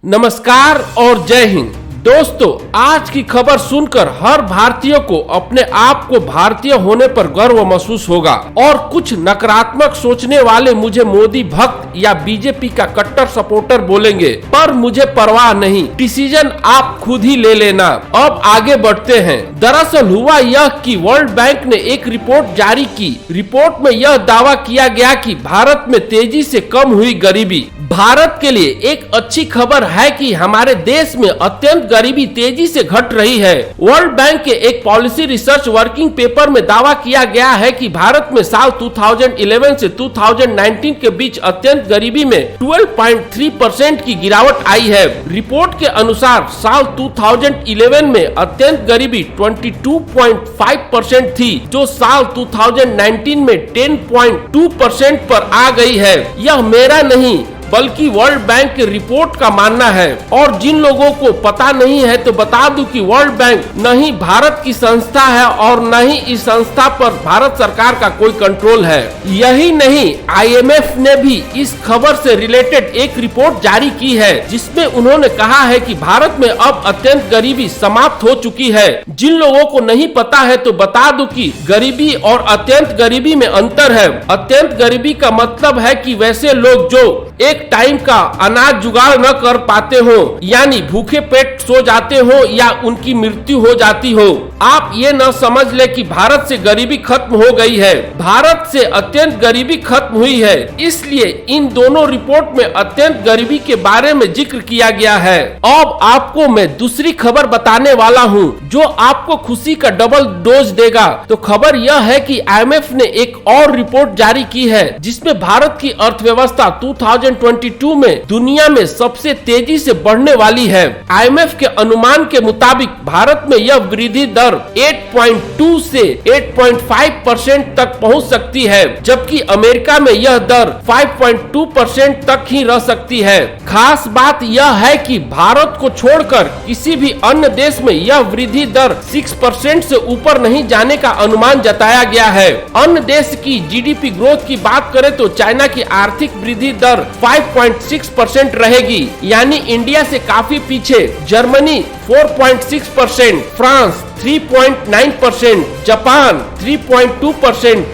नमस्कार और जय हिंद दोस्तों, आज की खबर सुनकर हर भारतीय को अपने आप को भारतीय होने पर गर्व महसूस होगा। और कुछ नकारात्मक सोचने वाले मुझे मोदी भक्त या बीजेपी का कट्टर सपोर्टर बोलेंगे, पर मुझे परवाह नहीं, डिसीजन आप खुद ही ले लेना। अब आगे बढ़ते हैं। दरअसल हुआ यह कि वर्ल्ड बैंक ने एक रिपोर्ट जारी की। रिपोर्ट में यह दावा किया गया कि भारत में तेजी से कम हुई गरीबी। भारत के लिए एक अच्छी खबर है कि हमारे देश में अत्यंत गरीबी तेजी से घट रही है। वर्ल्ड बैंक के एक पॉलिसी रिसर्च वर्किंग पेपर में दावा किया गया है कि भारत में साल 2011 से 2019 के बीच अत्यंत गरीबी में 12.3% की गिरावट आई है। रिपोर्ट के अनुसार साल 2011 में अत्यंत गरीबी 22.5% थी, जो साल 2019 में 10.2% पर आ गई है। यह मेरा नहीं बल्कि वर्ल्ड बैंक की रिपोर्ट का मानना है। और जिन लोगों को पता नहीं है तो बता दूं कि वर्ल्ड बैंक न ही भारत की संस्था है और न ही इस संस्था पर भारत सरकार का कोई कंट्रोल है। यही नहीं, IMF ने भी इस खबर से रिलेटेड एक रिपोर्ट जारी की है, जिसमें उन्होंने कहा है कि भारत में अब अत्यंत गरीबी समाप्त हो चुकी है। जिन लोगों को नहीं पता है तो बता दूं कि गरीबी और अत्यंत गरीबी में अंतर है। अत्यंत गरीबी का मतलब है कि वैसे लोग जो एक टाइम का अनाज जुगाड़ न कर पाते हो, यानी भूखे पेट सो जाते हो या उनकी मृत्यु हो जाती हो। आप ये न समझ ले कि भारत से गरीबी खत्म हो गई है। भारत से अत्यंत गरीबी खत्म हुई है। इसलिए इन दोनों रिपोर्ट में अत्यंत गरीबी के बारे में जिक्र किया गया है। अब आपको मैं दूसरी खबर बताने वाला हूँ, जो आपको खुशी का डबल डोज देगा। तो खबर यह है कि IMF ने एक और रिपोर्ट जारी की है, जिसमें भारत की अर्थव्यवस्था 2022 में दुनिया में सबसे तेजी से बढ़ने वाली है। IMF के अनुमान के मुताबिक भारत में यह वृद्धि दर 8.2 से 8.5% तक पहुंच सकती है, जबकि अमेरिका में यह दर 5.2% तक ही रह सकती है। खास बात यह है कि भारत को छोड़कर किसी भी अन्य देश में यह वृद्धि दर 6% से ऊपर नहीं जाने का अनुमान जताया गया है। अन्य देश की GDP ग्रोथ की बात करें तो चाइना की आर्थिक वृद्धि दर 5.6% रहेगी, यानी इंडिया से काफी पीछे। Germany 4.6%, France 3.9%, Japan 3.2%,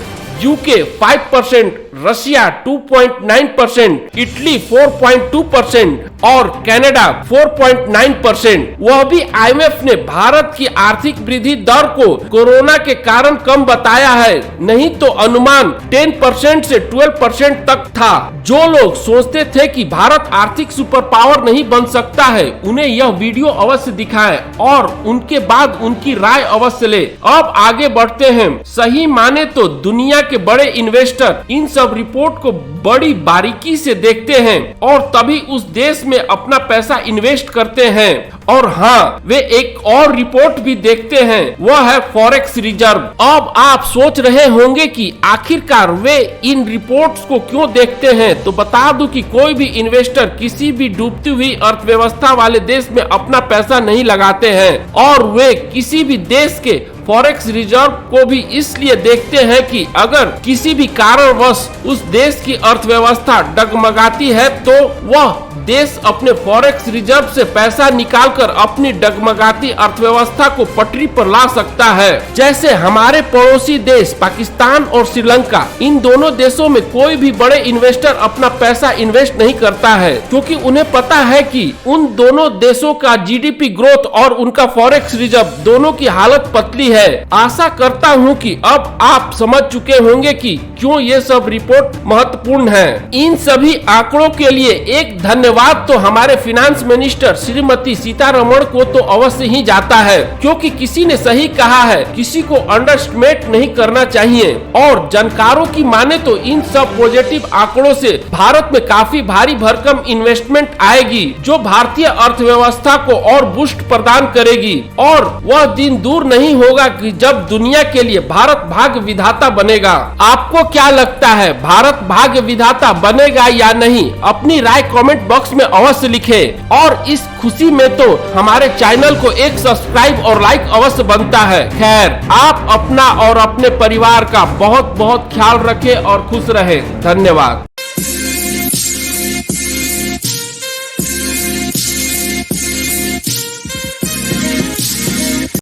UK 5%, Russia 2.9%, Italy 4.2% और कनाडा 4.9%। वह भी IMF ने भारत की आर्थिक वृद्धि दर को कोरोना के कारण कम बताया है, नहीं तो अनुमान 10% से 12% तक था। जो लोग सोचते थे कि भारत आर्थिक सुपर पावर नहीं बन सकता है, उन्हें यह वीडियो अवश्य दिखाएं और उनके बाद उनकी राय अवश्य ले। अब आगे बढ़ते हैं। सही माने तो दुनिया के बड़े इन्वेस्टर इन सब रिपोर्ट को बड़ी बारीकी से देखते हैं और तभी उस देश में अपना पैसा इन्वेस्ट करते हैं। और हाँ, वे एक और रिपोर्ट भी देखते हैं, वह है फॉरेक्स रिजर्व। अब आप सोच रहे होंगे कि आखिरकार वे इन रिपोर्ट्स को क्यों देखते हैं, तो बता दूं कि कोई भी इन्वेस्टर किसी भी डूबती हुई अर्थव्यवस्था वाले देश में अपना पैसा नहीं लगाते हैं। और वे किसी भी देश के फॉरेक्स रिजर्व को भी इसलिए देखते हैं कि अगर किसी भी कारणवश उस देश की अर्थव्यवस्था डगमगाती है तो वह देश अपने फॉरेक्स रिजर्व से पैसा निकालकर अपनी डगमगाती अर्थव्यवस्था को पटरी पर ला सकता है। जैसे हमारे पड़ोसी देश पाकिस्तान और श्रीलंका, इन दोनों देशों में कोई भी बड़े इन्वेस्टर अपना पैसा इन्वेस्ट नहीं करता है, क्योंकि उन्हें पता है कि उन दोनों देशों का GDP ग्रोथ और उनका फॉरेक्स रिजर्व दोनों की हालत पतली है। आशा करता हूं कि अब आप समझ चुके होंगे कि क्यों ये सब रिपोर्ट महत्वपूर्ण है। इन सभी आंकड़ों के लिए एक धन्यवाद तो हमारे फाइनेंस मिनिस्टर श्रीमती सीतारमण को तो अवश्य ही जाता है, क्योंकि किसी ने सही कहा है, किसी को अंडरएस्टिमेट नहीं करना चाहिए। और जानकारों की माने तो इन सब पॉजिटिव आंकड़ों से भारत में काफी भारी भरकम इन्वेस्टमेंट आएगी, जो भारतीय अर्थव्यवस्था को और बूस्ट प्रदान करेगी। और वह दिन दूर नहीं होगा कि जब दुनिया के लिए भारत भाग्य विधाता बनेगा। आपको क्या लगता है, भारत भाग्य विधाता बनेगा या नहीं? अपनी राय कमेंट बॉक्स में अवश्य लिखें। और इस खुशी में तो हमारे चैनल को एक सब्सक्राइब और लाइक अवश्य बनता है। खैर, आप अपना और अपने परिवार का बहुत बहुत ख्याल रखें और खुश रहें। धन्यवाद।